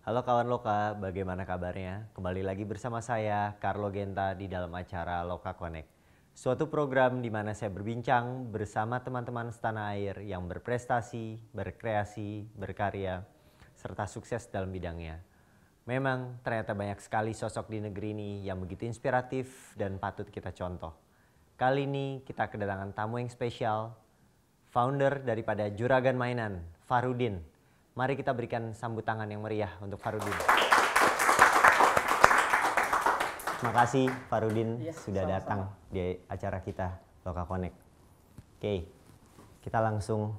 Halo kawan Loka, bagaimana kabarnya? Kembali lagi bersama saya, Carlo Genta, di dalam acara Loka Connect. Suatu program di mana saya berbincang bersama teman-teman setanah air yang berprestasi, berkreasi, berkarya, serta sukses dalam bidangnya. Memang ternyata banyak sekali sosok di negeri ini yang begitu inspiratif dan patut kita contoh. Kali ini kita kedatangan tamu yang spesial, founder daripada Juragan Mainan, Farudin. Mari kita berikan sambut tangan yang meriah untuk Farudin. Terima kasih Farudin sudah datang di acara kita Loka Connect. Oke, kita langsung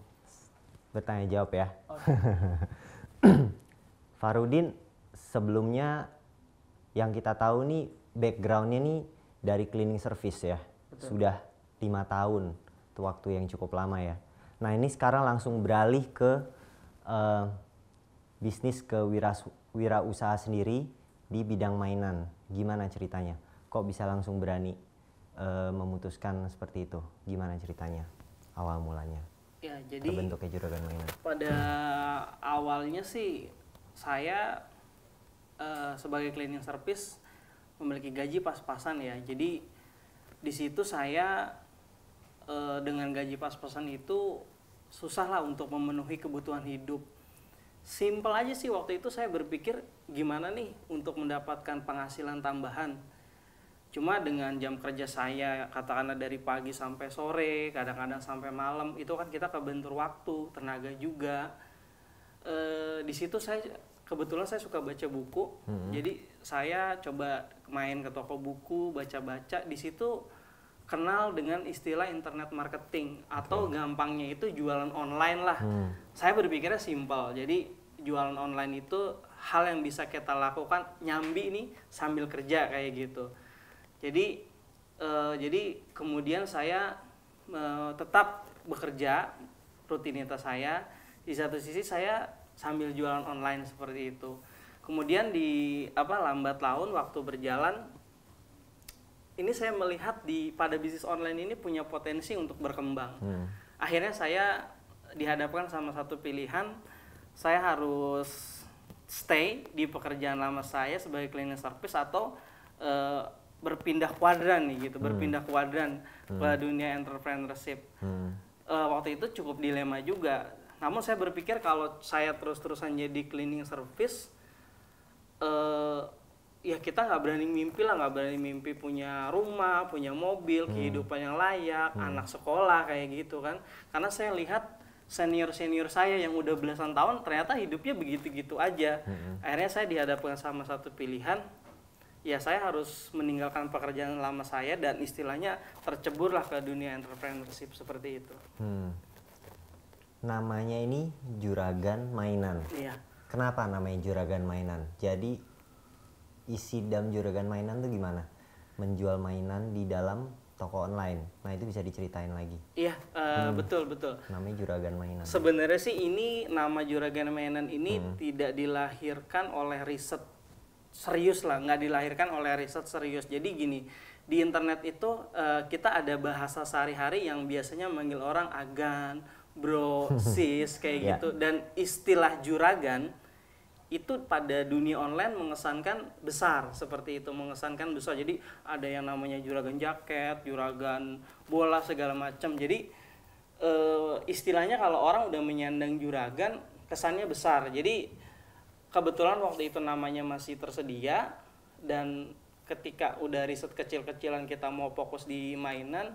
bertanya jawab ya. Farudin sebelumnya yang kita tahu nih backgroundnya nih dari cleaning service ya. Betul. Sudah 5 tahun, itu waktu yang cukup lama ya. Nah ini sekarang langsung beralih ke bisnis ke wirausaha sendiri di bidang mainan. Gimana ceritanya? Kok bisa langsung berani memutuskan seperti itu? Gimana ceritanya? Awal mulanya? Ya, jadi terbentuknya Juragan Mainan. Pada awalnya sih saya sebagai cleaning service memiliki gaji pas-pasan ya. Jadi di situ saya dengan gaji pas-pasan itu susah lah untuk memenuhi kebutuhan hidup. Simpel aja sih waktu itu saya berpikir gimana nih untuk mendapatkan penghasilan tambahan. Cuma dengan jam kerja saya katakanlah dari pagi sampai sore, kadang-kadang sampai malam, itu kan kita kebentur waktu, tenaga juga. Di situ kebetulan saya suka baca buku. Jadi saya coba main ke toko buku, baca-baca. Di situ kenal dengan istilah internet marketing atau gampangnya itu jualan online lah. Saya berpikirnya simpel. Jadi jualan online itu hal yang bisa kita lakukan nyambi nih sambil kerja kayak gitu. Jadi kemudian saya tetap bekerja, rutinitas saya. Di satu sisi saya sambil jualan online seperti itu. Kemudian lambat laun waktu berjalan, ini saya melihat pada bisnis online ini punya potensi untuk berkembang. Akhirnya saya dihadapkan sama satu pilihan, saya harus stay di pekerjaan lama saya sebagai cleaning service atau berpindah kuadran nih gitu, berpindah kuadran ke dunia entrepreneurship. Waktu itu cukup dilema juga. Namun saya berpikir kalau saya terus-terusan jadi cleaning service, ya kita nggak berani mimpi punya rumah, punya mobil, kehidupan yang layak, anak sekolah kayak gitu kan. Karena saya lihat senior saya yang udah belasan tahun ternyata hidupnya begitu-gitu aja. Akhirnya saya dihadapkan sama satu pilihan, ya saya harus meninggalkan pekerjaan lama saya dan istilahnya terceburlah ke dunia entrepreneurship seperti itu. Namanya ini Juragan Mainan. Iya. Kenapa namanya Juragan Mainan? Jadi isi dalam Juragan Mainan tuh gimana? Menjual mainan di dalam toko online. Nah itu bisa diceritain lagi. Iya, betul. Namanya Juragan Mainan. Sebenarnya sih ini nama Juragan Mainan ini tidak dilahirkan oleh riset serius lah, nggak dilahirkan oleh riset serius. Jadi gini, di internet itu kita ada bahasa sehari-hari yang biasanya manggil orang agan, bro, sis, kayak gitu. Dan istilah juragan itu pada dunia online mengesankan besar, seperti itu, mengesankan besar. Jadi ada yang namanya juragan jaket, juragan bola, segala macam. Jadi istilahnya kalau orang udah menyandang juragan kesannya besar. Jadi kebetulan waktu itu namanya masih tersedia, dan ketika udah riset kecil-kecilan kita mau fokus di mainan,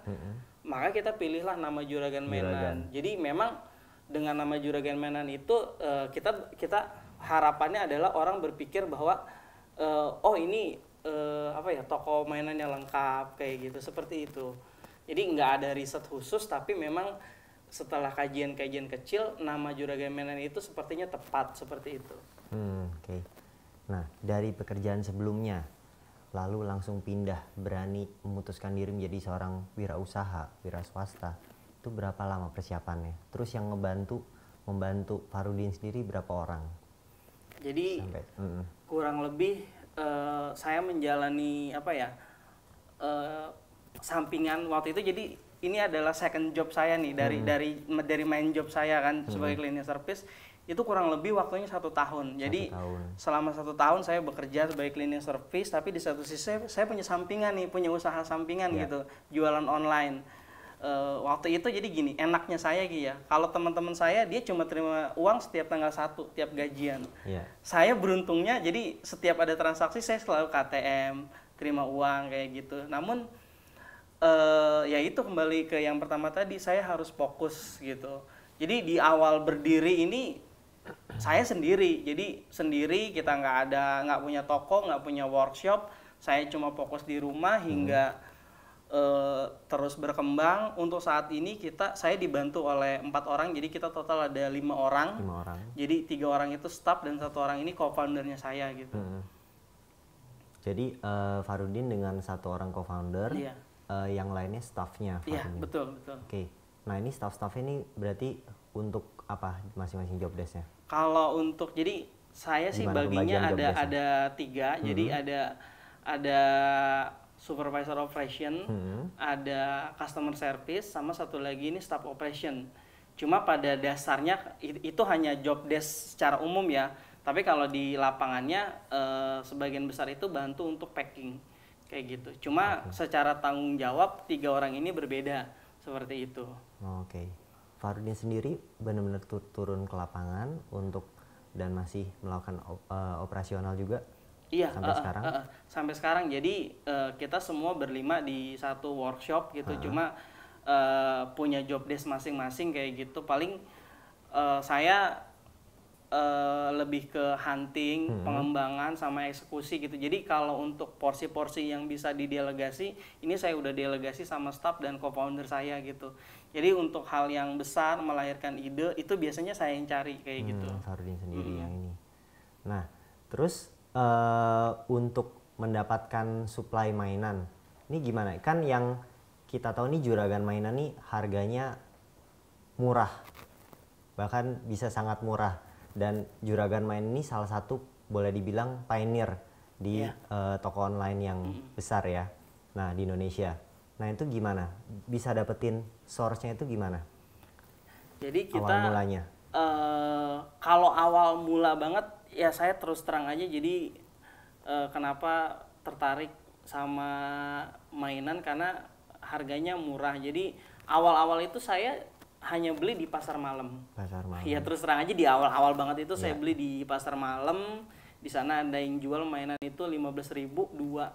maka kita pilihlah nama Juragan Mainan. Jadi memang dengan nama Juragan Mainan itu kita harapannya adalah orang berpikir bahwa ini toko mainan yang lengkap kayak gitu, seperti itu. Jadi nggak ada riset khusus, tapi memang setelah kajian-kajian kecil nama Juragan Mainan itu sepertinya tepat seperti itu. Oke. Nah dari pekerjaan sebelumnya lalu langsung pindah, berani memutuskan diri menjadi seorang wirausaha, wira swasta, itu berapa lama persiapannya? Terus yang membantu Farudin sendiri berapa orang? Jadi kurang lebih saya menjalani sampingan waktu itu. Jadi ini adalah second job saya nih dari main job saya kan sebagai cleaning service. itu kurang lebih waktunya 1 tahun. Jadi selama 1 tahun saya bekerja sebagai cleaning service, tapi di satu sisi saya punya sampingan nih, punya usaha sampingan gitu, jualan online. Waktu itu jadi gini, enaknya saya gitu ya, kalau teman-teman saya dia cuma terima uang setiap tanggal 1, tiap gajian. Saya beruntungnya jadi setiap ada transaksi saya selalu KTM, terima uang kayak gitu. Namun ya itu kembali ke yang pertama tadi, saya harus fokus gitu. Jadi di awal berdiri ini saya sendiri, jadi sendiri, kita nggak punya toko, nggak punya workshop, saya cuma fokus di rumah hingga terus berkembang. Untuk saat ini saya dibantu oleh 4 orang, jadi kita total ada 5 orang. Jadi 3 orang itu staff dan 1 orang ini co-foundernya saya gitu. Jadi Farudin dengan 1 orang co-founder, yang lainnya staffnya. Iya, betul. Oke. Nah ini staff ini berarti untuk apa masing-masing job desk-nya? Kalau untuk, jadi saya sih baginya ada 3, jadi ada supervisor operation, ada customer service, sama satu lagi ini staff operation. Cuma pada dasarnya itu hanya job desk secara umum ya, tapi kalau di lapangannya sebagian besar itu bantu untuk packing kayak gitu. Cuma secara tanggung jawab 3 orang ini berbeda seperti itu. Oke. Farudin sendiri benar-benar turun ke lapangan dan masih melakukan operasional juga. Iya, sampai sekarang. Sampai sekarang. Jadi kita semua berlima di satu workshop gitu. Cuma punya job desk masing-masing kayak gitu. Paling saya lebih ke hunting, pengembangan sama eksekusi gitu. Jadi kalau untuk porsi-porsi yang bisa didelegasi, ini saya udah delegasi sama staff dan co-founder saya gitu. Jadi untuk hal yang besar, melahirkan ide, itu biasanya saya yang cari kayak gitu. Farudin sendiri yang ini. Nah, terus untuk mendapatkan supply mainan, ini gimana? Kan yang kita tahu nih juragan mainan nih harganya murah, bahkan bisa sangat murah. Dan juragan mainan ini salah satu boleh dibilang pioneer di toko online yang besar ya. Nah di Indonesia. Nah itu gimana? Bisa dapetin source-nya itu gimana? Jadi kita awal mulanya. Kalau awal mula banget ya saya terus terang aja. Jadi kenapa tertarik sama mainan, karena harganya murah. Jadi awal-awal itu saya hanya beli di pasar malam. Ya terus terang aja di awal-awal banget itu saya beli di pasar malam. Di sana ada yang jual mainan itu 15.000 dua.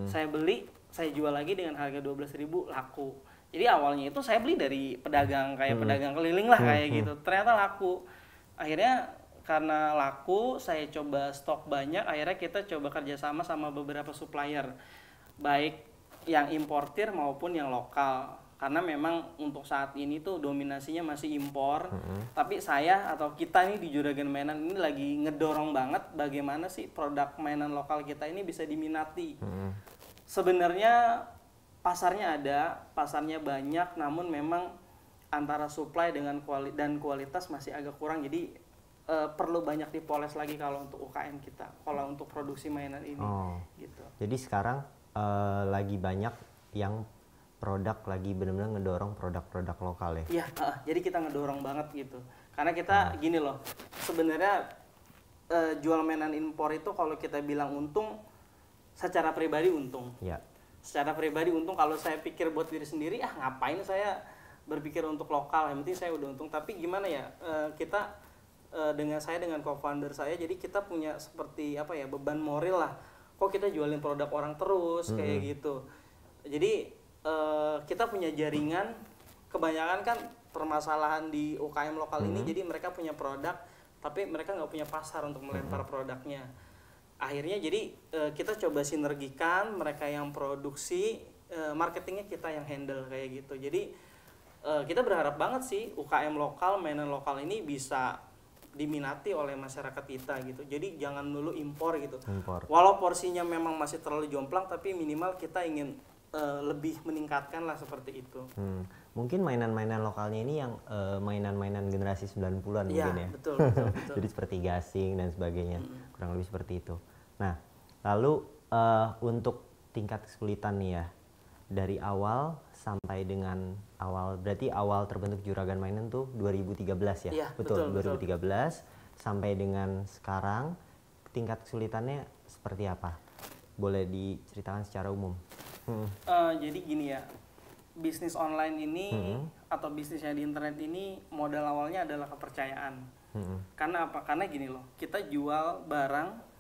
Saya beli, saya jual lagi dengan harga 12.000, laku. Jadi awalnya itu saya beli dari pedagang kayak pedagang keliling lah kayak gitu. Ternyata laku. Akhirnya karena laku, saya coba stok banyak. Akhirnya kita coba kerjasama sama beberapa supplier, baik yang importir maupun yang lokal. Karena memang untuk saat ini tuh dominasinya masih impor. Tapi saya atau kita nih di Juragan Mainan ini lagi ngedorong banget bagaimana sih produk mainan lokal kita ini bisa diminati. Sebenarnya pasarnya ada, pasarnya banyak, namun memang antara supply dengan kualitas masih agak kurang. Jadi perlu banyak dipoles lagi kalau untuk UKM kita, kalau untuk produksi mainan ini. Gitu. Jadi sekarang lagi banyak yang produk lagi benar-benar ngedorong produk-produk lokal ya? Iya, jadi kita ngedorong banget gitu. Karena kita gini loh, sebenarnya jual mainan impor itu kalau kita bilang untung, secara pribadi untung. Secara pribadi untung, kalau saya pikir buat diri sendiri, ngapain saya berpikir untuk lokal, yang penting saya udah untung. Tapi gimana ya, kita dengan co-founder saya, jadi kita punya seperti apa ya, beban moral lah. Kok kita jualin produk orang terus kayak gitu. Jadi kita punya jaringan, kebanyakan kan permasalahan di UKM lokal ini, jadi mereka punya produk tapi mereka nggak punya pasar untuk melempar produknya. Akhirnya jadi kita coba sinergikan, mereka yang produksi, marketingnya kita yang handle kayak gitu. Jadi kita berharap banget sih UKM lokal, mainan lokal ini bisa diminati oleh masyarakat kita gitu. Jadi jangan dulu impor gitu. Walau porsinya memang masih terlalu jomplang, tapi minimal kita ingin lebih meningkatkan lah seperti itu. Mungkin mainan-mainan lokalnya ini yang mainan-mainan generasi 90-an mungkin ya. Betul. Jadi seperti gasing dan sebagainya. Kurang lebih seperti itu. Nah, lalu untuk tingkat kesulitan nih ya. dari awal sampai dengan berarti awal terbentuk Juragan Mainan tuh 2013 ya? Iya, betul, betul, 2013 sampai dengan sekarang tingkat kesulitannya seperti apa? Boleh diceritakan secara umum? Jadi gini ya, bisnis online ini atau bisnisnya di internet ini modal awalnya adalah kepercayaan. Karena apa? Karena gini loh, kita jual barang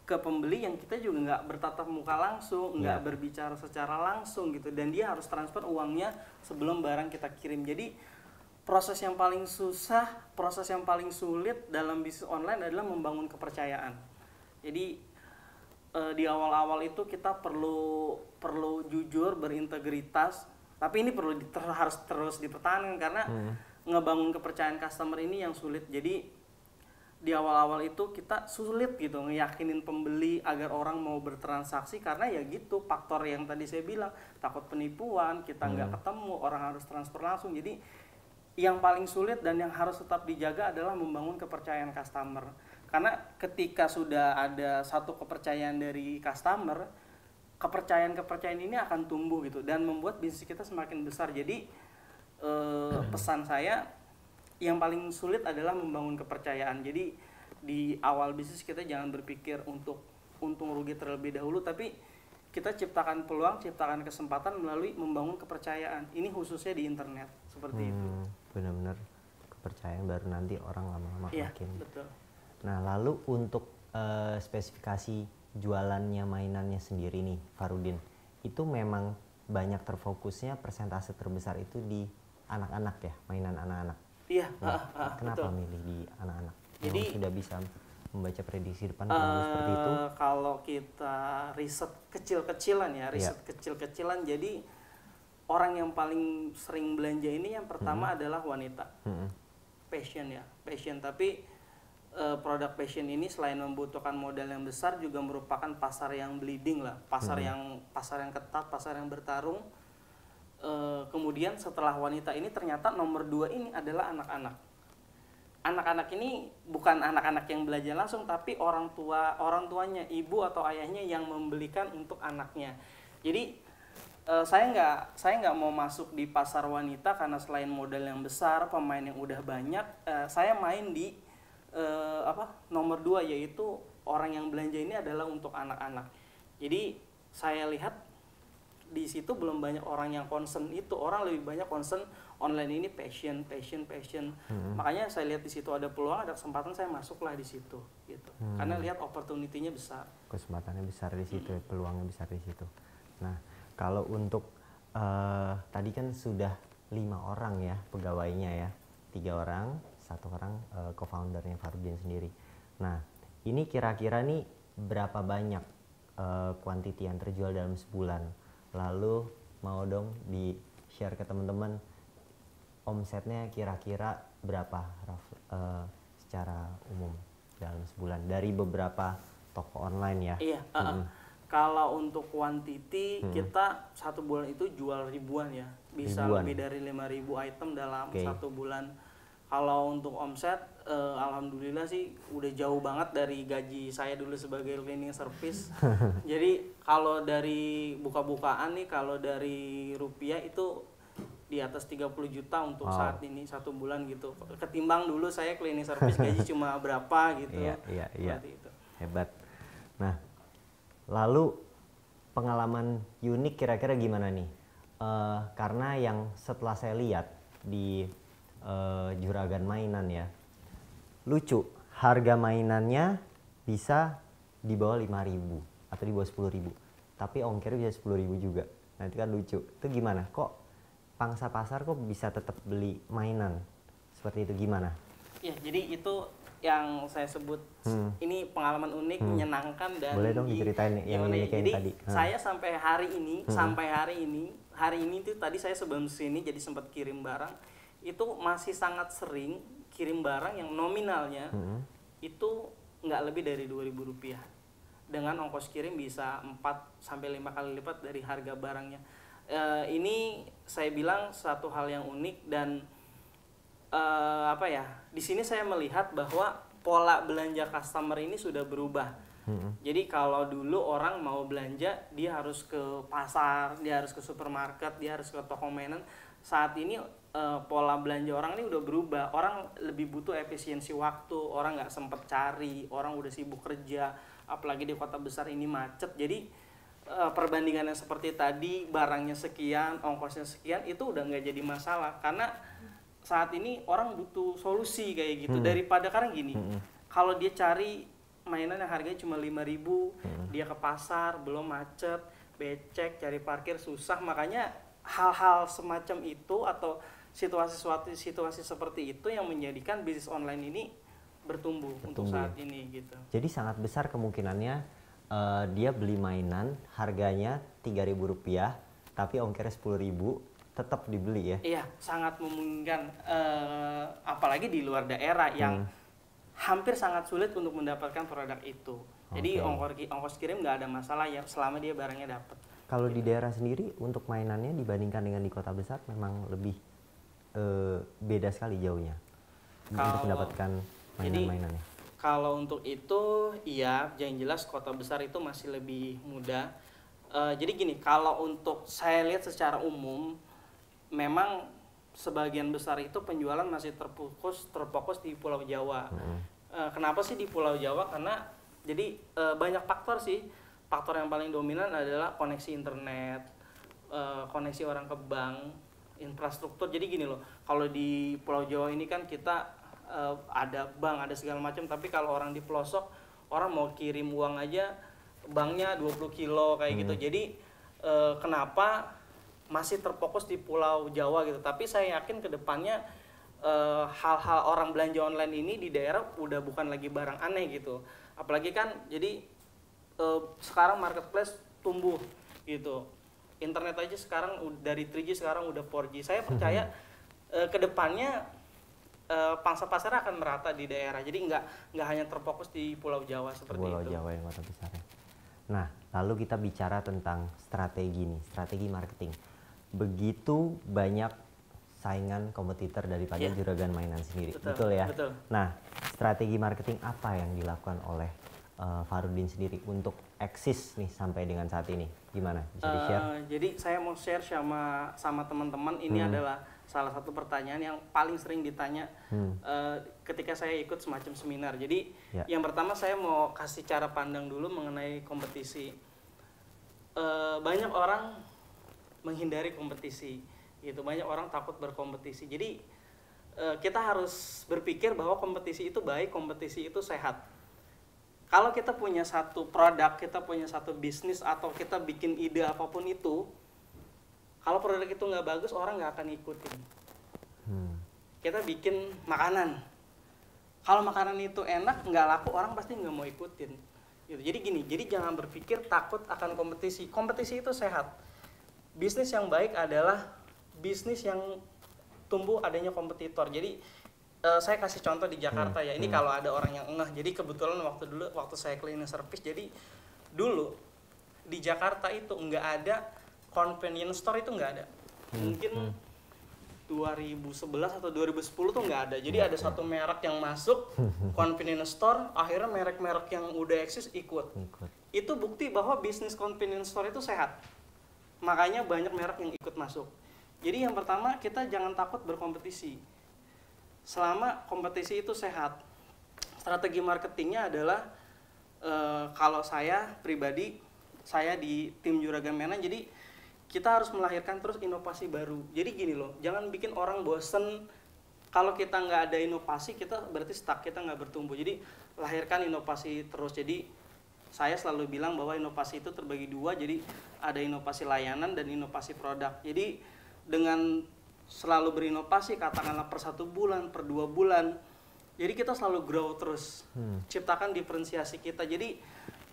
ke pembeli yang kita juga nggak bertatap muka langsung, nggak berbicara secara langsung gitu, dan dia harus transfer uangnya sebelum barang kita kirim. Jadi proses yang paling susah, proses yang paling sulit dalam bisnis online adalah membangun kepercayaan. Jadi di awal-awal itu kita perlu jujur, berintegritas, tapi ini harus terus dipertahankan karena ngebangun kepercayaan customer ini yang sulit. Jadi di awal-awal itu kita sulit gitu ngeyakinin pembeli agar orang mau bertransaksi, karena ya gitu faktor yang tadi saya bilang, takut penipuan, kita nggak ketemu, orang harus transfer langsung. Jadi yang paling sulit dan yang harus tetap dijaga adalah membangun kepercayaan customer, karena ketika sudah ada satu kepercayaan dari customer, kepercayaan ini akan tumbuh gitu dan membuat bisnis kita semakin besar. Jadi pesan saya, yang paling sulit adalah membangun kepercayaan. Jadi di awal bisnis kita jangan berpikir untuk untung rugi terlebih dahulu, tapi kita ciptakan peluang, ciptakan kesempatan melalui membangun kepercayaan. Ini khususnya di internet seperti itu. Benar-benar kepercayaan baru nanti orang lama-lama makin. Betul. Nah, lalu untuk spesifikasi jualannya mainannya sendiri nih, Farudin, itu memang banyak terfokusnya persentase terbesar itu di anak-anak ya, mainan anak-anak. Iya, kenapa betul. milih di anak-anak? Jadi sudah bisa membaca prediksi depan seperti itu. Kalau kita riset kecil-kecilan ya, kecil-kecilan, jadi orang yang paling sering belanja ini yang pertama adalah wanita. Passion. Tapi produk fashion ini selain membutuhkan modal yang besar juga merupakan pasar yang bleeding lah, pasar yang ketat, pasar yang bertarung. Kemudian setelah wanita ini ternyata nomor 2 ini adalah anak-anak. Anak-anak ini bukan anak-anak yang belajar langsung, tapi orang tuanya, ibu atau ayahnya yang membelikan untuk anaknya. Jadi saya nggak mau masuk di pasar wanita karena selain modal yang besar, pemain yang udah banyak, saya main di nomor 2, yaitu orang yang belanja ini adalah untuk anak-anak. Jadi saya lihat di situ belum banyak orang yang concern itu, orang lebih banyak concern online ini passion. Makanya saya lihat di situ ada peluang, ada kesempatan, saya masuklah di situ gitu. Karena lihat opportunity-nya besar. Kesempatannya besar di situ, peluangnya besar di situ. Nah, kalau untuk tadi kan sudah 5 orang ya pegawainya ya, 3 orang, 1 orang co-foundernya Farudin sendiri. Nah, ini kira-kira nih berapa banyak quantity yang terjual dalam sebulan? Lalu mau dong di share ke teman-teman omsetnya kira-kira berapa secara umum dalam sebulan dari beberapa toko online ya? Iya. Kalau untuk quantity kita satu bulan itu jual ribuan ya, bisa lebih dari 5.000 item dalam satu bulan. Kalau untuk omset, alhamdulillah sih udah jauh banget dari gaji saya dulu sebagai cleaning service. Jadi kalau dari buka-bukaan nih, kalau dari rupiah itu di atas 30 juta untuk saat ini satu bulan gitu. Ketimbang dulu saya cleaning service gaji cuma berapa gitu. Iya. Itu. Hebat. Nah, lalu pengalaman unik kira-kira gimana nih? Karena yang setelah saya lihat di Juragan Mainan ya, lucu, harga mainannya bisa di bawah 5.000 atau di bawah 10.000, tapi ongkirnya bisa 10.000 juga. Nanti kan lucu, itu gimana kok pangsa pasar kok bisa tetap beli mainan seperti itu, gimana? Ya, jadi itu yang saya sebut ini pengalaman unik, menyenangkan. Dan boleh dong diceritain yang uniknya tadi. Saya sampai hari ini tuh tadi saya sebelum sini jadi sempat kirim barang, itu masih sangat sering kirim barang yang nominalnya itu nggak lebih dari 2.000 rupiah, dengan ongkos kirim bisa 4-5 kali lipat dari harga barangnya. Ini saya bilang satu hal yang unik, dan di sini saya melihat bahwa pola belanja customer ini sudah berubah. Jadi kalau dulu orang mau belanja, dia harus ke pasar, dia harus ke supermarket, dia harus ke toko mainan. Saat ini pola belanja orang ini udah berubah. Orang lebih butuh efisiensi waktu, orang nggak sempet cari, orang udah sibuk kerja, apalagi di kota besar ini macet. Jadi perbandingan yang seperti tadi, barangnya sekian, ongkosnya sekian, itu udah nggak jadi masalah. Karena saat ini orang butuh solusi kayak gitu. Daripada karena gini, kalau dia cari mainan yang harganya cuma 5.000, dia ke pasar, belum macet, becek, cari parkir susah. Makanya hal-hal semacam itu atau situasi seperti itu yang menjadikan bisnis online ini bertumbuh untuk saat ini gitu. Jadi sangat besar kemungkinannya dia beli mainan harganya Rp3.000 tapi ongkirnya Rp10.000 tetap dibeli ya. Iya, sangat memungkinkan, apalagi di luar daerah yang hampir sangat sulit untuk mendapatkan produk itu. Jadi ongkos kirim nggak ada masalah ya selama dia barangnya dapat. Kalau di daerah sendiri untuk mainannya dibandingkan dengan di kota besar memang lebih beda sekali jauhnya untuk mendapatkan mainan-mainannya. Kalau untuk itu iya, yang jelas kota besar itu masih lebih mudah. Jadi gini, kalau untuk saya lihat secara umum memang sebagian besar itu penjualan masih terfokus di Pulau Jawa. Kenapa sih di Pulau Jawa? Karena jadi banyak faktor sih. Faktor yang paling dominan adalah koneksi internet, koneksi orang ke bank, infrastruktur. Jadi gini loh, kalau di Pulau Jawa ini kan kita ada bank, ada segala macam. Tapi kalau orang di pelosok, orang mau kirim uang aja, banknya 20 kilo kayak gitu. Jadi kenapa masih terfokus di Pulau Jawa gitu. Tapi saya yakin ke depannya hal-hal orang belanja online ini di daerah udah bukan lagi barang aneh gitu. Apalagi kan jadi sekarang marketplace tumbuh gitu. Internet aja sekarang dari 3G sekarang udah 4G. Saya percaya ke depannya pangsa pasar akan merata di daerah. Jadi nggak hanya terfokus di Pulau Jawa seperti Pulau itu. Jawa yang kota besar ya. Nah, lalu kita bicara tentang strategi nih, strategi marketing. Begitu banyak saingan kompetitor daripada juragan mainan sendiri, betul ya? Betul. Nah, strategi marketing apa yang dilakukan oleh Farudin sendiri untuk eksis nih sampai dengan saat ini? Gimana? Bisa di-share? Jadi saya mau share sama teman-teman, ini adalah salah satu pertanyaan yang paling sering ditanya ketika saya ikut semacam seminar. Jadi yang pertama saya mau kasih cara pandang dulu mengenai kompetisi. Banyak orang menghindari kompetisi, gitu. Banyak orang takut berkompetisi. Jadi kita harus berpikir bahwa kompetisi itu baik, kompetisi itu sehat. Kalau kita punya satu produk, kita punya satu bisnis, atau kita bikin ide apapun itu, kalau produk itu nggak bagus, orang nggak akan ikutin. Kita bikin makanan, kalau makanan itu enak, nggak laku, orang pasti nggak mau ikutin. Gitu. Jadi gini, jadi jangan berpikir takut akan kompetisi. Kompetisi itu sehat. Bisnis yang baik adalah bisnis yang tumbuh adanya kompetitor. Jadi saya kasih contoh di Jakarta ya. Ini kalau ada orang yang engah. Jadi kebetulan waktu saya cleaning service, jadi dulu di Jakarta itu nggak ada convenience store, itu nggak ada. Mungkin 2011 atau 2010 tuh nggak ada. Jadi ada satu merek yang masuk convenience store, akhirnya merek-merek yang udah eksis ikut. Itu bukti bahwa bisnis convenience store itu sehat. Makanya banyak merek yang ikut masuk. Jadi yang pertama, kita jangan takut berkompetisi. Selama kompetisi itu sehat. Strategi marketingnya adalah kalau saya pribadi, saya di tim Juragan Mainan, jadi kita harus melahirkan terus inovasi baru. Jadi gini loh, jangan bikin orang bosen. Kalau kita nggak ada inovasi, kita berarti stuck, kita nggak bertumbuh. Jadi lahirkan inovasi terus. Jadi saya selalu bilang bahwa inovasi itu terbagi dua. Jadi ada inovasi layanan dan inovasi produk. Jadi dengan selalu berinovasi, katakanlah per 1 bulan, per 2 bulan, jadi kita selalu grow terus, ciptakan diferensiasi kita. Jadi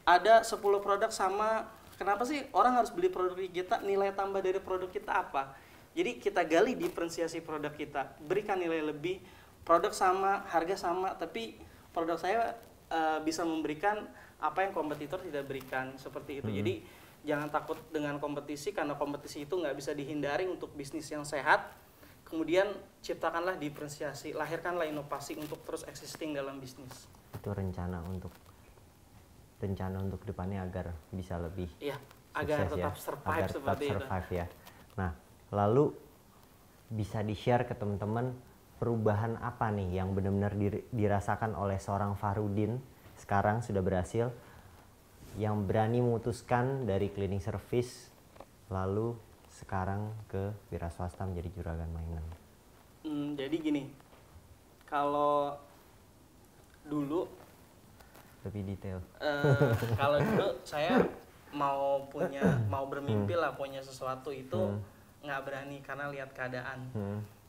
ada 10 produk sama, kenapa sih orang harus beli produk kita? Nilai tambah dari produk kita apa? Jadi kita gali diferensiasi produk kita, berikan nilai lebih. Produk sama, harga sama, tapi produk saya bisa memberikan apa yang kompetitor tidak berikan, seperti itu. Jadi jangan takut dengan kompetisi, karena kompetisi itu nggak bisa dihindari untuk bisnis yang sehat. Kemudian ciptakanlah diferensiasi, lahirkanlah inovasi untuk terus existing dalam bisnis. Itu rencana untuk rencana untuk depannya agar bisa lebih Iya, agar sukses tetap ya, survive agar tetap seperti itu. survive ya. Nah, lalu bisa di-share ke teman-teman perubahan apa nih yang benar-benar dirasakan oleh seorang Fahrudin sekarang sudah berhasil, yang berani memutuskan dari cleaning service lalu sekarang ke wira swasta menjadi juragan mainan. Jadi gini, kalau dulu Lebih detail. kalau dulu saya mau bermimpi lah punya sesuatu itu nggak berani karena lihat keadaan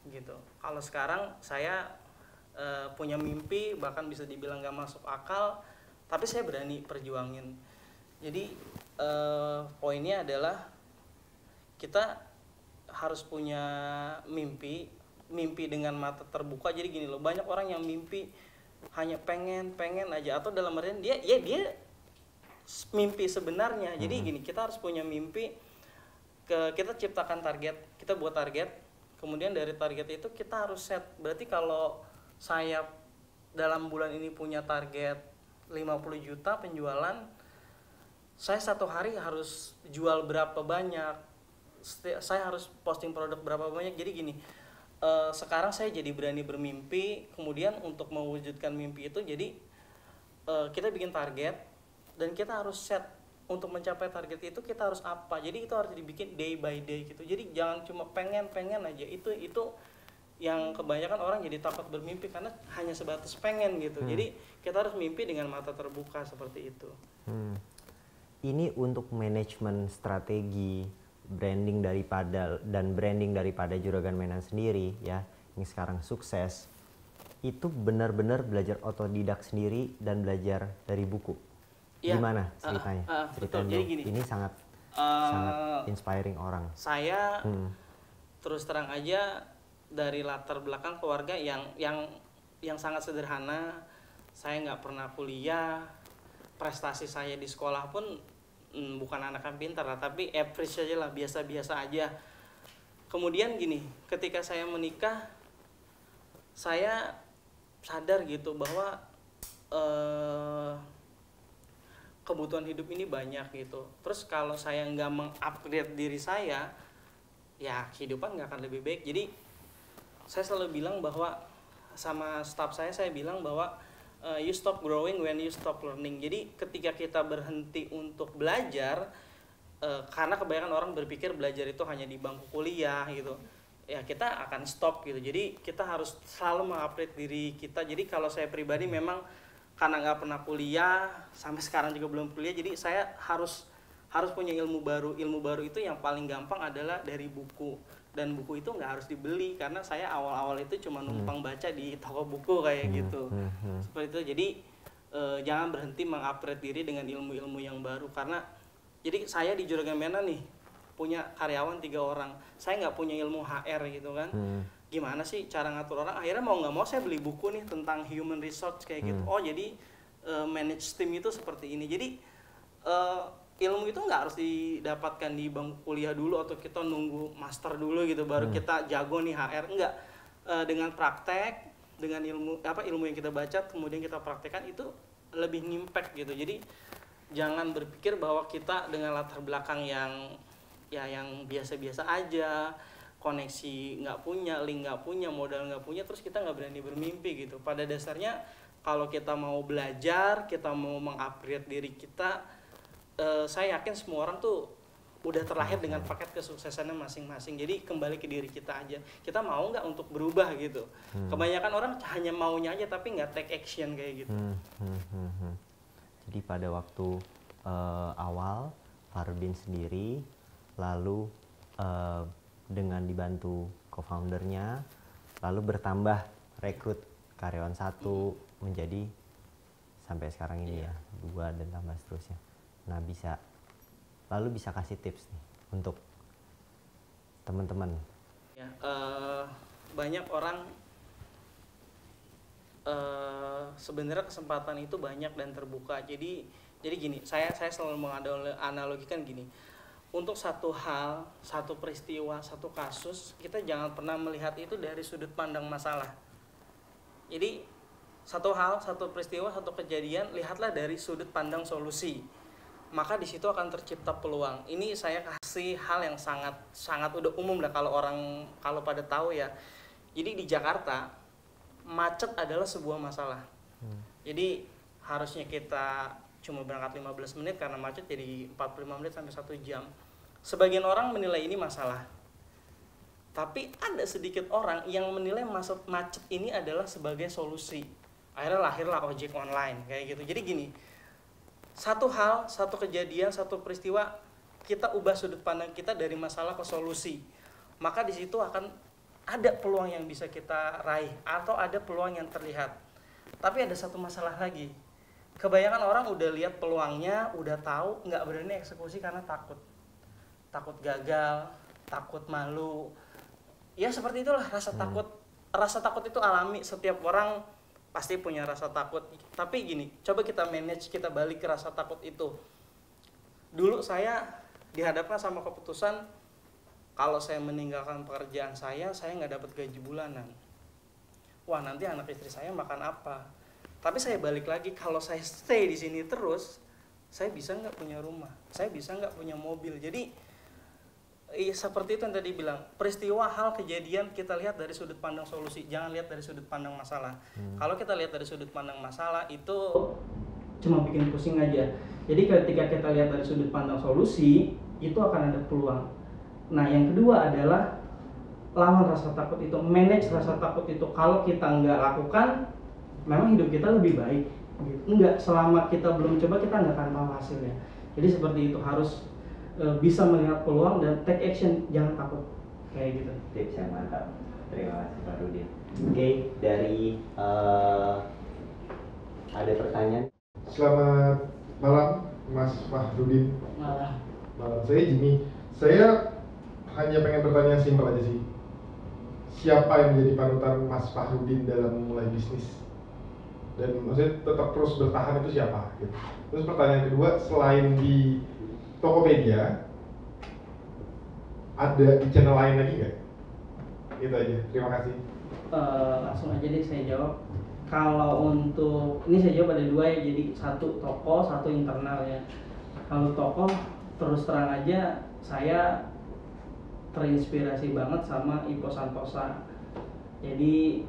gitu. Kalau sekarang saya punya mimpi bahkan bisa dibilang nggak masuk akal, tapi saya berani perjuangin. Jadi poinnya adalah kita harus punya mimpi dengan mata terbuka. Jadi gini loh, banyak orang yang mimpi hanya pengen aja, atau dalam artian dia mimpi sebenarnya. Jadi gini, kita harus punya mimpi, kita ciptakan target, kita buat target, kemudian dari target itu kita harus set. Berarti kalau saya dalam bulan ini punya target 50 juta penjualan, saya satu hari harus jual berapa banyak, saya harus posting produk berapa banyak. Jadi gini, sekarang saya jadi berani bermimpi, kemudian untuk mewujudkan mimpi itu jadi kita bikin target dan kita harus set untuk mencapai target itu kita harus apa. Jadi itu harus dibikin day by day gitu. Jadi jangan cuma pengen aja. Itu yang kebanyakan orang jadi takut bermimpi karena hanya sebatas pengen gitu. Jadi kita harus mimpi dengan mata terbuka seperti itu. Ini untuk manajemen strategi branding daripada juragan mainan sendiri ya, yang sekarang sukses, itu benar-benar belajar otodidak sendiri dan belajar dari buku. Ya, gimana ceritanya? Betul. Jadi gini, ini sangat inspiring orang. Saya terus terang aja dari latar belakang keluarga yang sangat sederhana. Saya nggak pernah kuliah, prestasi saya di sekolah pun bukan anak yang pintar lah, tapi average aja lah, biasa-biasa aja. Kemudian gini, ketika saya menikah, saya sadar gitu bahwa kebutuhan hidup ini banyak gitu. Terus kalau saya nggak mengupgrade diri saya, ya kehidupan nggak akan lebih baik. Jadi saya selalu bilang bahwa sama staff saya bilang bahwa you stop growing when you stop learning. Jadi ketika kita berhenti untuk belajar, karena kebanyakan orang berpikir belajar itu hanya di bangku kuliah gitu, ya kita akan stop gitu. Jadi kita harus selalu mengupgrade diri kita. Jadi kalau saya pribadi memang karena nggak pernah kuliah, sampai sekarang juga belum kuliah, jadi saya harus punya ilmu baru. Ilmu baru itu yang paling gampang adalah dari buku, dan buku itu nggak harus dibeli karena saya awal-awal itu cuma numpang baca di toko buku kayak gitu. Seperti itu. Jadi jangan berhenti mengupgrade diri dengan ilmu-ilmu yang baru. Karena jadi saya di Juragan Mainan nih punya karyawan 3 orang, saya nggak punya ilmu HR gitu kan. Gimana sih cara ngatur orang? Akhirnya mau nggak mau saya beli buku nih tentang human resource kayak gitu. Oh jadi manage team itu seperti ini. Jadi ilmu itu nggak harus didapatkan di bangku kuliah dulu atau kita nunggu master dulu gitu baru kita jago nih HR. Enggak, dengan praktek, dengan ilmu yang kita baca kemudian kita praktekkan, itu lebih ngimpact gitu. Jadi jangan berpikir bahwa kita dengan latar belakang yang biasa-biasa aja, koneksi nggak punya, link nggak punya, modal nggak punya, terus kita nggak berani bermimpi gitu. Pada dasarnya kalau kita mau belajar, kita mau mengupgrade diri kita, saya yakin semua orang tuh udah terlahir dengan paket kesuksesannya masing-masing. Jadi kembali ke diri kita aja, kita mau nggak untuk berubah gitu. Kebanyakan orang hanya maunya aja tapi nggak take action kayak gitu. Jadi pada waktu awal Fahrudin sendiri, lalu dengan dibantu co-foundernya, lalu bertambah rekrut karyawan 1 menjadi sampai sekarang ini ya 2 dan tambah seterusnya. Nah lalu bisa kasih tips nih untuk teman-teman. Ya, banyak orang sebenarnya kesempatan itu banyak dan terbuka. Jadi gini, saya selalu menganalogikan gini. Untuk satu hal, satu peristiwa, satu kasus, kita jangan pernah melihat itu dari sudut pandang masalah. Jadi satu hal, satu peristiwa, satu kejadian, lihatlah dari sudut pandang solusi. Maka di situ akan tercipta peluang. Ini saya kasih hal yang sangat udah umum lah kalau pada tahu ya. Jadi di Jakarta macet adalah sebuah masalah. Jadi harusnya kita cuma berangkat 15 menit karena macet jadi 45 menit sampai 1 jam. Sebagian orang menilai ini masalah. Tapi ada sedikit orang yang menilai macet ini adalah sebagai solusi. Akhirnya lahirlah ojek online kayak gitu. Jadi gini, satu hal, satu kejadian, satu peristiwa, kita ubah sudut pandang kita dari masalah ke solusi. Maka di situ akan ada peluang yang bisa kita raih atau ada peluang yang terlihat. Tapi ada satu masalah lagi. Kebanyakan orang udah lihat peluangnya, udah tahu, nggak berani eksekusi karena takut. Takut gagal, takut malu. Ya seperti itulah rasa takut. Rasa takut itu alami, setiap orang pasti punya rasa takut. Tapi gini, coba kita manage, kita balik ke rasa takut itu. Dulu saya dihadapkan sama keputusan, kalau saya meninggalkan pekerjaan saya nggak dapat gaji bulanan. Wah, nanti anak istri saya makan apa? Tapi saya balik lagi, kalau saya stay di sini terus, saya bisa nggak punya rumah, saya bisa nggak punya mobil. Jadi seperti itu yang tadi bilang, peristiwa, hal, kejadian kita lihat dari sudut pandang solusi, jangan lihat dari sudut pandang masalah. Kalau kita lihat dari sudut pandang masalah itu cuma bikin pusing aja. Jadi ketika kita lihat dari sudut pandang solusi, itu akan ada peluang. Nah yang kedua adalah lawan rasa takut itu, manage rasa takut itu. Kalau kita nggak lakukan, memang hidup kita lebih baik. Enggak, selama kita belum coba kita nggak akan tahu hasilnya. Jadi seperti itu, harus bisa melihat peluang dan take action, jangan takut kayak gitu. Tips yang mantap, terima kasih Pak Rudin. Oke, dari ada pertanyaan. Selamat malam Mas Fahrudin. Malah Malam, saya Jimmy. Saya hanya pengen bertanya simpel aja sih. Siapa yang menjadi panutan Mas Fahrudin dalam memulai bisnis? Dan maksudnya tetap terus bertahan itu siapa? Gitu. Terus pertanyaan kedua, selain di Tokopedia, ada di channel lain lagi nggak? Itu aja, terima kasih. Langsung aja deh saya jawab. Kalau untuk ini saya jawab ada dua ya, jadi satu toko, satu internal ya. Kalau toko, terus terang aja saya terinspirasi banget sama Ipo Santosa. Jadi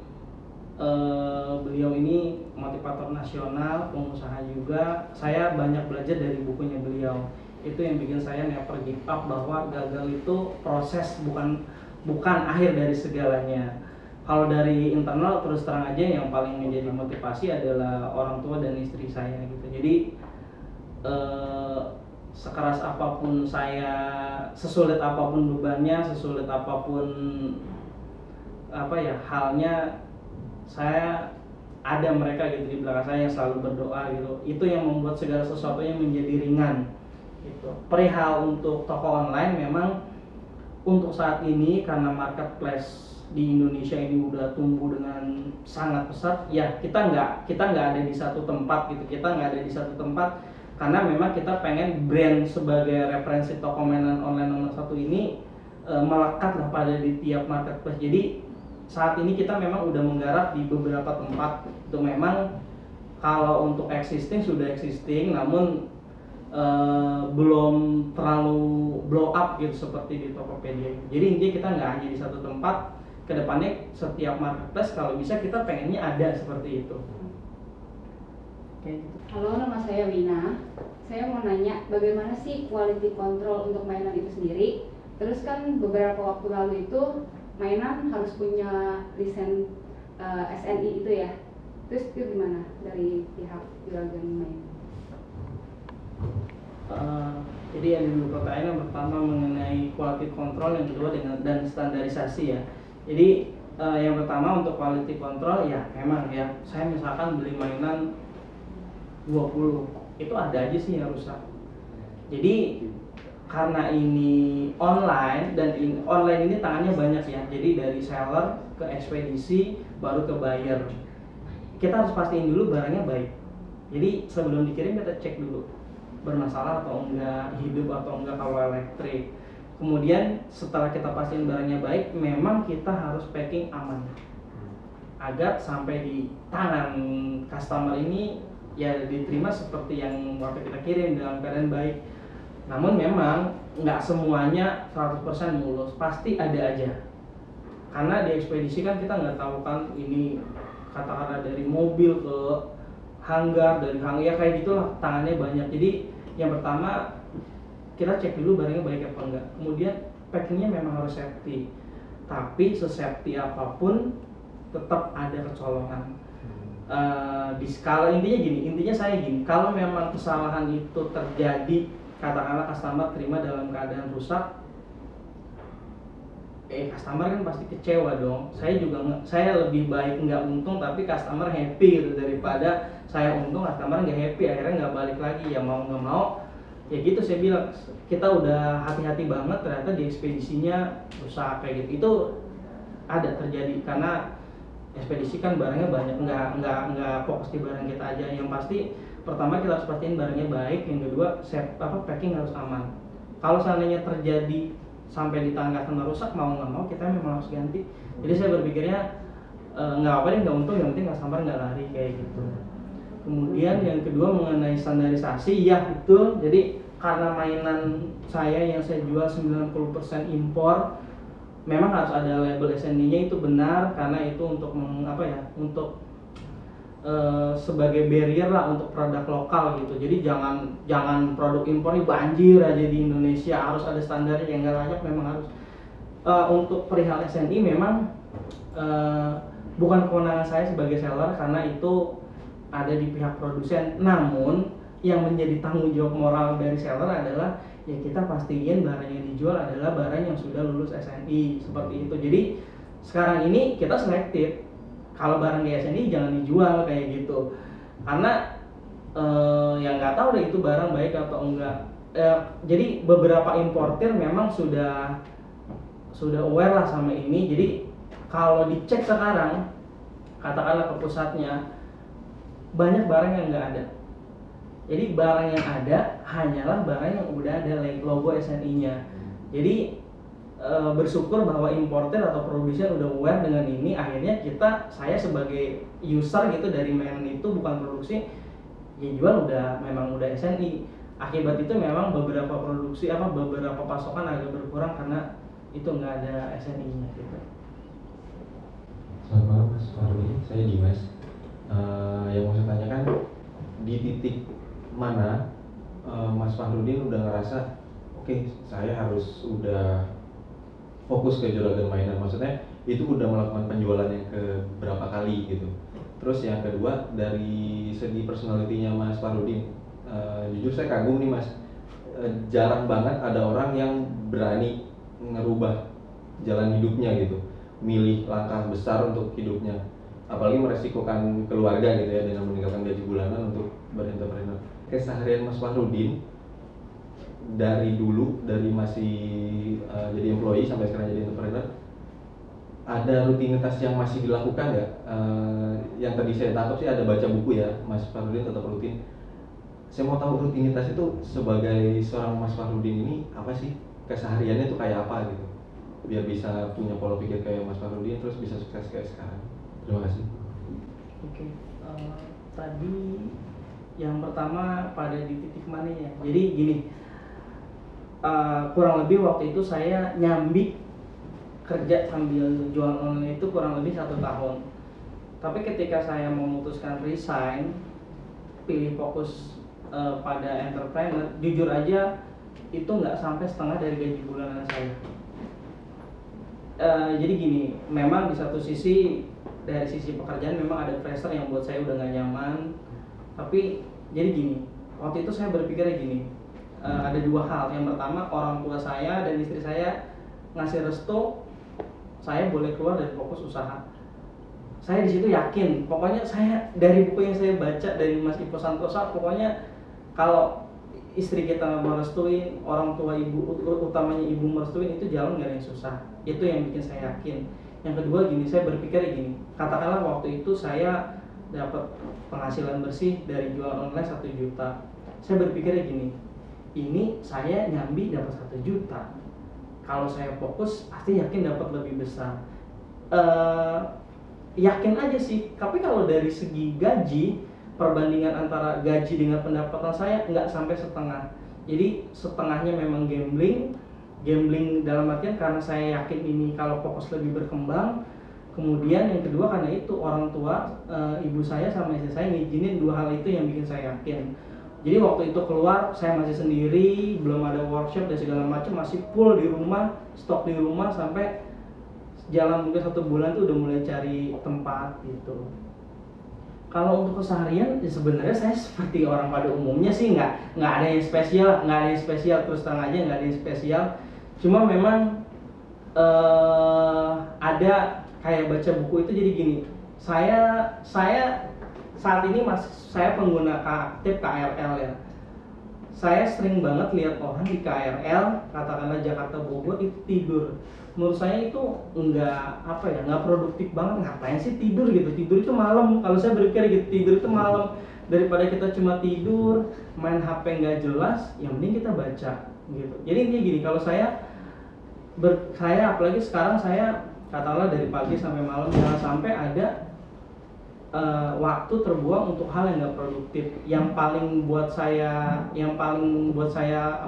beliau ini motivator nasional, pengusaha juga. Saya banyak belajar dari bukunya beliau. Itu yang bikin saya never give up, bahwa gagal itu proses, bukan akhir dari segalanya. Kalau dari internal, terus terang aja yang paling menjadi motivasi adalah orang tua dan istri saya gitu. Jadi sekeras apapun saya, sesulit apapun bebannya, sesulit apapun halnya, saya ada mereka gitu di belakang saya yang selalu berdoa gitu. Itu yang membuat segala sesuatunya menjadi ringan gitu. Perihal untuk toko online, memang untuk saat ini karena marketplace di Indonesia ini udah tumbuh dengan sangat pesat, ya kita nggak ada di satu tempat gitu. Kita nggak ada di satu tempat karena memang kita pengen brand sebagai referensi toko mainan online nomor satu ini melekat lah pada di tiap marketplace. Jadi saat ini kita memang udah menggarap di beberapa tempat. Itu memang kalau untuk existing sudah existing, namun belum terlalu blow up gitu seperti di Tokopedia. Jadi intinya kita nggak hanya di satu tempat. Kedepannya setiap marketplace kalau bisa kita pengennya ada seperti itu. Oke, gitu. Halo, nama saya Wina. Saya mau nanya, bagaimana sih quality control untuk mainan itu sendiri? Terus kan beberapa waktu lalu itu mainan harus punya lisen SNI itu ya. Terus itu gimana dari pihak juragan mainan? Jadi yang dulu pertanyaan yang pertama mengenai quality control, yang kedua dan standarisasi ya. Jadi yang pertama untuk quality control ya memang ya, saya misalkan beli mainan 20, itu ada aja sih yang rusak. Jadi karena ini online dan online ini tangannya banyak ya. Jadi dari seller ke ekspedisi baru ke buyer. Kita harus pastiin dulu barangnya baik. Jadi sebelum dikirim kita cek dulu bermasalah atau enggak, hidup atau enggak kalau elektrik. Kemudian setelah kita pastiin barangnya baik, memang kita harus packing aman. agar sampai di tangan customer ini ya diterima seperti yang waktu kita kirim dalam keadaan baik. Namun memang nggak semuanya 100% mulus, pasti ada aja. Karena di ekspedisi kan kita nggak tahu kan ini katakanlah dari mobil ke hanggar, dari hanggar ya kayak gitulah, tangannya banyak. Jadi yang pertama kita cek dulu barangnya baik apa enggak. Kemudian packingnya memang harus safety. Tapi sesafety apapun tetap ada kecolongan. Di skala intinya saya gini, kalau memang kesalahan itu terjadi, katakanlah customer terima dalam keadaan rusak, customer kan pasti kecewa dong. Saya lebih baik nggak untung tapi customer happy gitu, daripada saya untung customer nggak happy akhirnya nggak balik lagi. Ya mau nggak mau ya gitu, saya bilang kita udah hati-hati banget ternyata di ekspedisinya rusak kayak gitu. Itu ada terjadi karena ekspedisi kan barangnya banyak, nggak fokus di barang kita aja. Yang pasti pertama kita harus pastiin barangnya baik, yang kedua packing harus aman. Kalau seandainya terjadi sampai di tangan customer rusak, mau nggak mau kita memang harus ganti. Jadi saya berpikirnya nggak apa deh, nggak untung, yang penting customer nggak lari kayak gitu. Kemudian yang kedua mengenai standarisasi, ya betul. Jadi karena mainan saya yang saya jual 90% impor, memang harus ada label SNI-nya, itu benar karena itu untuk untuk sebagai barrier lah untuk produk lokal gitu. Jadi jangan produk impor ini banjir aja di Indonesia, harus ada standarnya yang nggak layak, memang harus. Untuk perihal SNI memang bukan kewenangan saya sebagai seller karena itu ada di pihak produsen. Namun yang menjadi tanggung jawab moral dari seller adalah ya kita pastiin barang yang dijual adalah barang yang sudah lulus SNI, seperti itu. Jadi sekarang ini kita selektif, kalau barang di SNI jangan dijual kayak gitu, karena yang nggak tahu deh itu barang baik atau enggak. Jadi beberapa importir memang sudah aware lah sama ini. Jadi kalau dicek sekarang, katakanlah ke pusatnya, banyak barang yang nggak ada. Jadi barang yang ada hanyalah barang yang udah ada logo SNI-nya. Jadi bersyukur bahwa importer atau produsen udah aware dengan ini. Akhirnya saya sebagai user gitu dari mainan itu, bukan produksi, ya jual memang udah SNI. Akibat itu memang beberapa beberapa pasokan agak berkurang karena itu nggak ada SNI-nya gitu. Selamat malam Mas Farli, saya Dimas. Yang mau saya tanyakan, di titik mana Mas Fahrudin udah ngerasa oke, saya harus udah fokus ke juragan mainan, maksudnya itu udah melakukan penjualan yang ke berapa kali gitu. Terus yang kedua, dari segi personalitinya Mas Fahrudin, jujur saya kagum nih Mas. Jarang banget ada orang yang berani ngerubah jalan hidupnya gitu, milih langkah besar untuk hidupnya, apalagi meresikokan keluarga gitu ya dengan meninggalkan gaji bulanan untuk berentrepreneur. Keseharian Mas Fahrudin dari dulu, dari masih jadi employee sampai sekarang jadi entrepreneur, ada rutinitas yang masih dilakukan nggak? Yang tadi saya tangkap sih ada baca buku ya, Mas Fahrudin tetap rutin. Saya mau tahu rutinitas itu sebagai seorang Mas Fahrudin ini apa sih? Kesehariannya itu kayak apa gitu, biar bisa punya pola pikir kayak Mas Fahrudin terus bisa sukses kayak sekarang. Terima kasih. Oke, tadi yang pertama pada di titik mana ya? Jadi gini, kurang lebih waktu itu saya nyambi kerja sambil jual online itu kurang lebih 1 tahun. Tapi ketika saya memutuskan resign, pilih fokus pada entrepreneur, jujur aja itu nggak sampai setengah dari gaji bulanan saya. Jadi gini, memang di satu sisi, dari sisi pekerjaan memang ada pressure yang buat saya udah nggak nyaman. Tapi jadi gini, waktu itu saya berpikirnya gini, ada 2 hal. Yang pertama, orang tua saya dan istri saya ngasih restu saya boleh keluar dari fokus usaha. Saya di situ yakin, pokoknya saya dari buku yang saya baca dari Mas Ipo Santosa, pokoknya kalau istri kita merestuin, orang tua utamanya ibu merestuin, itu jalan nggak ada yang susah. Itu yang bikin saya yakin. Yang kedua gini, saya berpikir gini, katakanlah waktu itu saya dapat penghasilan bersih dari jual online 1 juta. Saya berpikir gini, ini saya nyambi dapat 1 juta. Kalau saya fokus, pasti yakin dapat lebih besar. yakin aja sih. Tapi kalau dari segi gaji, perbandingan antara gaji dengan pendapatan saya nggak sampai setengah. Jadi setengahnya memang gambling dalam artian karena saya yakin ini kalau fokus lebih berkembang. Kemudian yang kedua karena itu orang tua, ibu saya sama istri saya ngizinin dua hal itu yang bikin saya yakin. Jadi waktu itu keluar saya masih sendiri, belum ada workshop dan segala macam, masih full di rumah, stok di rumah, sampai jalan mungkin 1 bulan tuh udah mulai cari tempat gitu. Kalau untuk keseharian ya sebenarnya saya seperti orang pada umumnya sih, nggak ada yang spesial, terus terang aja nggak ada yang spesial. Cuma memang ada kayak baca buku itu jadi gini, saya saat ini saya pengguna aktif KRL ya. Saya sering banget lihat orang di KRL, katakanlah Jakarta Bogor itu tidur. Menurut saya itu nggak produktif banget. Ngapain sih tidur gitu? Tidur itu malam. Kalau saya berpikir gitu, tidur itu malam. Daripada kita cuma tidur, main HP nggak jelas, yang mending kita baca gitu. Jadi intinya gini, kalau saya apalagi sekarang saya katakanlah dari pagi sampai malam, jangan sampai ada waktu terbuang untuk hal yang nggak produktif. Yang paling buat saya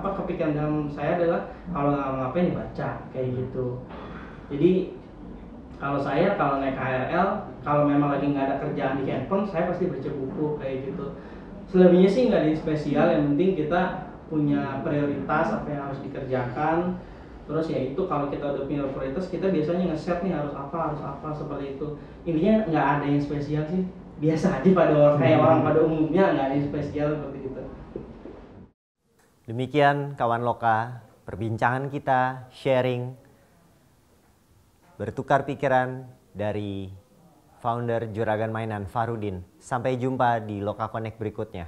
kepikiran dalam saya adalah kalau nggak ngapain baca kayak gitu. Jadi kalau naik KRL, kalau memang lagi nggak ada kerjaan di handphone, saya pasti baca buku kayak gitu. Selebihnya sih nggak ada yang spesial, yang penting kita punya prioritas apa yang harus dikerjakan. Terus ya itu kalau kita udah punya prioritas, kita biasanya nge-set nih harus apa seperti itu. Intinya nggak ada yang spesial sih, biasa aja kayak orang pada umumnya, nggak ada yang spesial seperti itu. Demikian kawan Loka, perbincangan kita, sharing, bertukar pikiran dari founder Juragan Mainan Farudin. Sampai jumpa di Loka Connect berikutnya.